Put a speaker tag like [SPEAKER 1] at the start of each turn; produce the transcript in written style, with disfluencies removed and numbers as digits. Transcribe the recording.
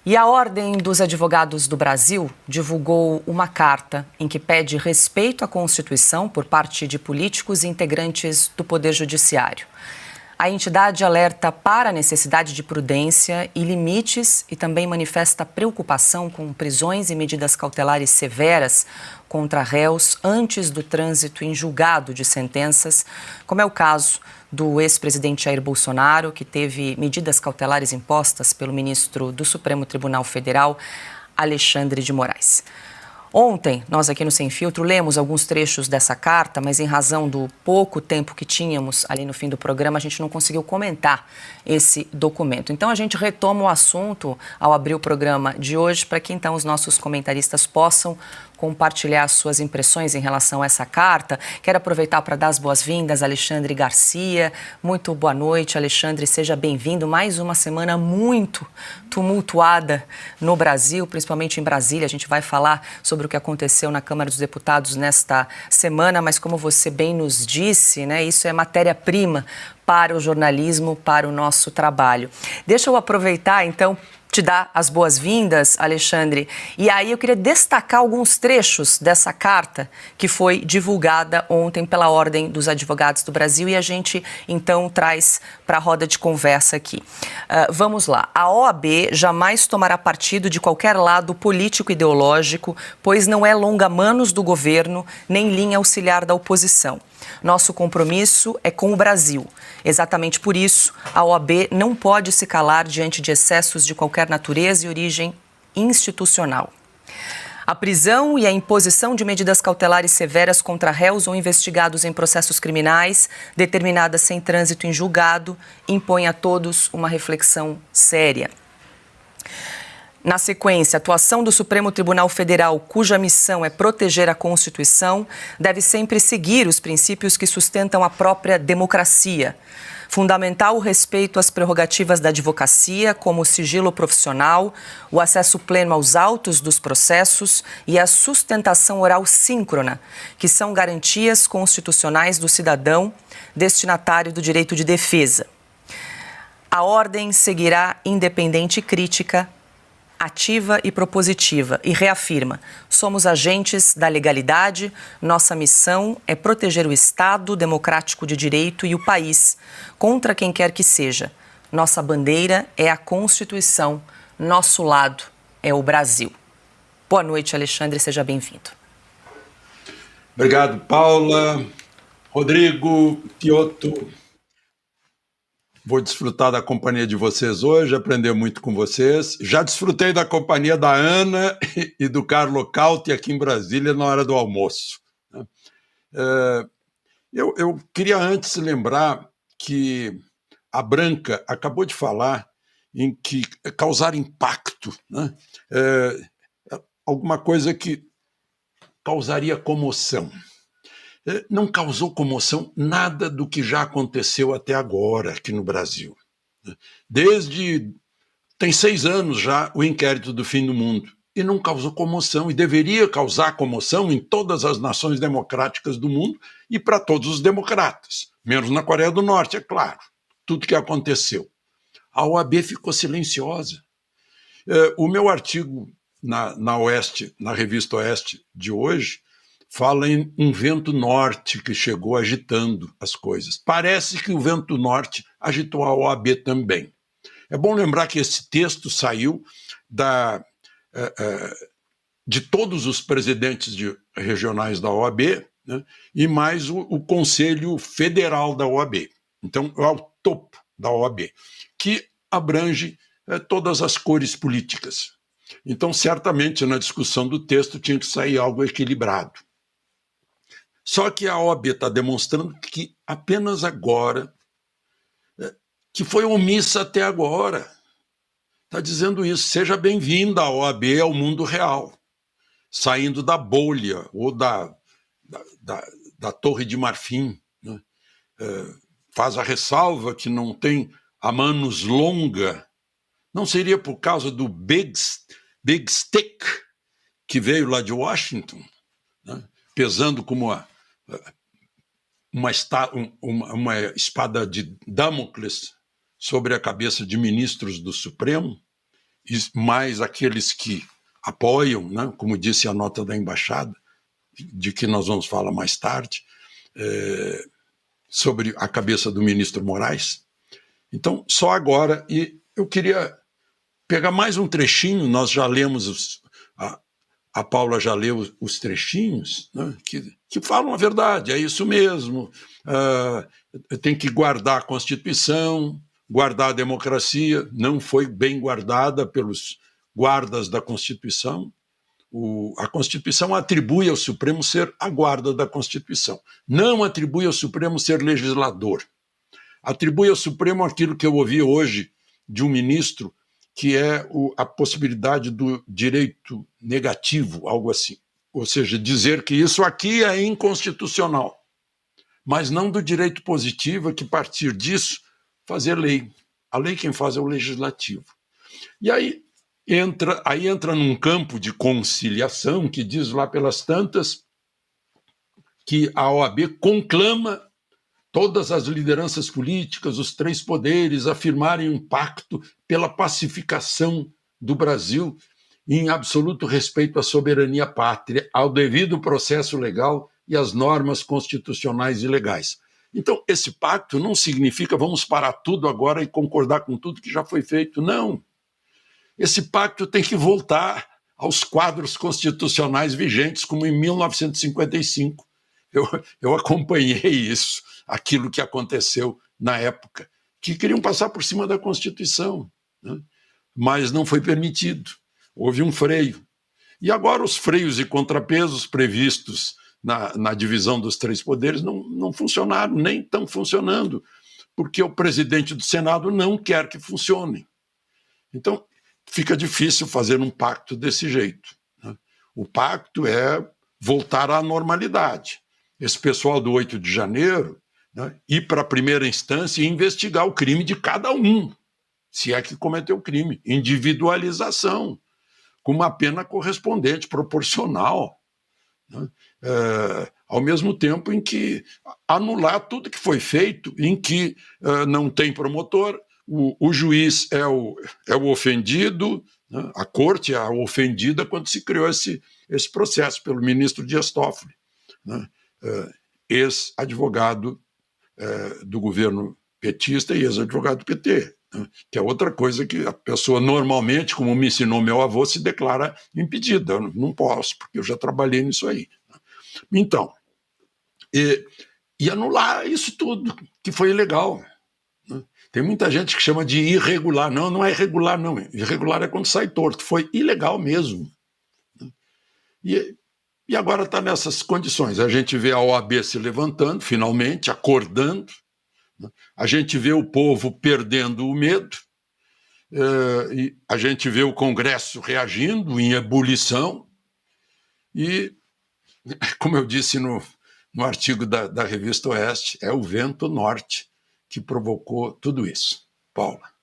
[SPEAKER 1] E a Ordem dos Advogados do Brasil divulgou uma carta em que pede respeito à Constituição por parte de políticos e integrantes do Poder Judiciário. A entidade alerta para a necessidade de prudência e limites e também manifesta preocupação com prisões e medidas cautelares severas contra réus antes do trânsito em julgado de sentenças, como é o caso do ex-presidente Jair Bolsonaro, que teve medidas cautelares impostas pelo ministro do Supremo Tribunal Federal, Alexandre de Moraes. Ontem, nós aqui no Sem Filtro lemos alguns trechos dessa carta, mas em razão do pouco tempo que tínhamos ali no fim do programa, a gente não conseguiu comentar esse documento. Então, a gente retoma o assunto ao abrir o programa de hoje, para que então os nossos comentaristas possam compartilhar suas impressões em relação a essa carta. Quero aproveitar para dar as boas-vindas a Alexandre Garcia. Muito boa noite, Alexandre, seja bem-vindo. Mais uma semana muito tumultuada no Brasil, principalmente em Brasília. A gente vai falar sobre o que aconteceu na Câmara dos Deputados nesta semana, mas como você bem nos disse, né, isso é matéria-prima para o jornalismo, para o nosso trabalho. Deixa eu aproveitar, então, te dar as boas-vindas, Alexandre. E aí eu queria destacar alguns trechos dessa carta que foi divulgada ontem pela Ordem dos Advogados do Brasil e a gente, então, traz para a roda de conversa aqui. Vamos lá. A OAB jamais tomará partido de qualquer lado político-ideológico, pois não é longa-manos do governo nem linha auxiliar da oposição. Nosso compromisso é com o Brasil. Exatamente por isso, a OAB não pode se calar diante de excessos de qualquer natureza e origem institucional. A prisão e a imposição de medidas cautelares severas contra réus ou investigados em processos criminais, determinadas sem trânsito em julgado, impõe a todos uma reflexão séria. Na sequência, a atuação do Supremo Tribunal Federal, cuja missão é proteger a Constituição, deve sempre seguir os princípios que sustentam a própria democracia. Fundamental o respeito às prerrogativas da advocacia, como o sigilo profissional, o acesso pleno aos autos dos processos e a sustentação oral síncrona, que são garantias constitucionais do cidadão destinatário do direito de defesa. A ordem seguirá independente e crítica, ativa e propositiva, e reafirma: somos agentes da legalidade, nossa missão é proteger o Estado democrático de direito e o país contra quem quer que seja. Nossa bandeira é a Constituição, nosso lado é o Brasil. Boa noite, Alexandre, seja bem-vindo.
[SPEAKER 2] Obrigado, Paula, Rodrigo, Kioto. Vou desfrutar da companhia de vocês hoje, aprender muito com vocês. Já desfrutei da companhia da Ana e do Carlo Cauti aqui em Brasília na hora do almoço. Eu queria antes lembrar que a Branca acabou de falar em que causar impacto, né? Alguma coisa que causaria comoção. Não causou comoção nada do que já aconteceu até agora aqui no Brasil. Tem 6 anos já o inquérito do fim do mundo, e não causou comoção, e deveria causar comoção em todas as nações democráticas do mundo e para todos os democratas, menos na Coreia do Norte, é claro, tudo que aconteceu. A OAB ficou silenciosa. O meu artigo na revista Oeste de hoje fala em um vento norte que chegou agitando as coisas. Parece que o vento norte agitou a OAB também. É bom lembrar que esse texto saiu de todos os presidentes regionais da OAB, né, e mais o Conselho Federal da OAB. Então, é o topo da OAB, que abrange todas as cores políticas. Então, certamente, na discussão do texto tinha que sair algo equilibrado. Só que a OAB está demonstrando que apenas agora, que foi omissa até agora. Está dizendo isso: seja bem-vinda a OAB ao mundo real, saindo da bolha ou da Torre de Marfim, né? Faz a ressalva que não tem a manos longa. Não seria por causa do Big Stick que veio lá de Washington, né? Pesando como uma espada de Damocles sobre a cabeça de ministros do Supremo? mais aqueles que apoiam, né, como disse a nota da embaixada, de que nós vamos falar mais tarde, sobre a cabeça do ministro Moraes. Então, só agora, e eu queria pegar mais um trechinho, nós já lemos, a Paula já leu os trechinhos, né, que falam a verdade, é isso mesmo, tem que guardar a Constituição, guardar a democracia, não foi bem guardada pelos guardas da Constituição. A Constituição atribui ao Supremo ser a guarda da Constituição, não atribui ao Supremo ser legislador. Atribui ao Supremo aquilo que eu ouvi hoje de um ministro, que é a possibilidade do direito negativo, algo assim. Ou seja, dizer que isso aqui é inconstitucional, mas não do direito positivo, que a partir disso fazer lei. A lei quem faz é o legislativo. E aí entra num campo de conciliação que diz lá pelas tantas que a OAB conclama todas as lideranças políticas, os três poderes, afirmarem um pacto pela pacificação do Brasil em absoluto respeito à soberania pátria, ao devido processo legal e às normas constitucionais e legais. Então, esse pacto não significa vamos parar tudo agora e concordar com tudo que já foi feito, não. Esse pacto tem que voltar aos quadros constitucionais vigentes, como em 1955. Eu acompanhei isso, aquilo que aconteceu na época, que queriam passar por cima da Constituição, né? Mas não foi permitido, houve um freio. E agora os freios e contrapesos previstos na divisão dos três poderes não funcionaram, nem estão funcionando, porque o presidente do Senado não quer que funcionem. Então, fica difícil fazer um pacto desse jeito, né? O pacto é voltar à normalidade. Esse pessoal do 8 de janeiro, né, ir para a primeira instância e investigar o crime de cada um, se é que cometeu o crime. Individualização, com uma pena correspondente, proporcional, né? Ao mesmo tempo em que anular tudo que foi feito, em que não tem promotor, o juiz é o ofendido, né? A corte é a ofendida quando se criou esse processo pelo ministro Dias Toffoli, né? Ex-advogado do governo petista e ex-advogado do PT, né? Que é outra coisa que a pessoa normalmente, como me ensinou meu avô, se declara impedida. Eu não posso, porque eu já trabalhei nisso aí. Então, e anular isso tudo, que foi ilegal, né? Tem muita gente que chama de irregular. Não, não é irregular, não. Irregular é quando sai torto. Foi ilegal mesmo, né? E agora está nessas condições. A gente vê a OAB se levantando, finalmente, acordando, né? A gente vê o povo perdendo o medo, e a gente vê o Congresso reagindo em ebulição, e, como eu disse no artigo da Revista Oeste, é o vento norte que provocou tudo isso. Paula.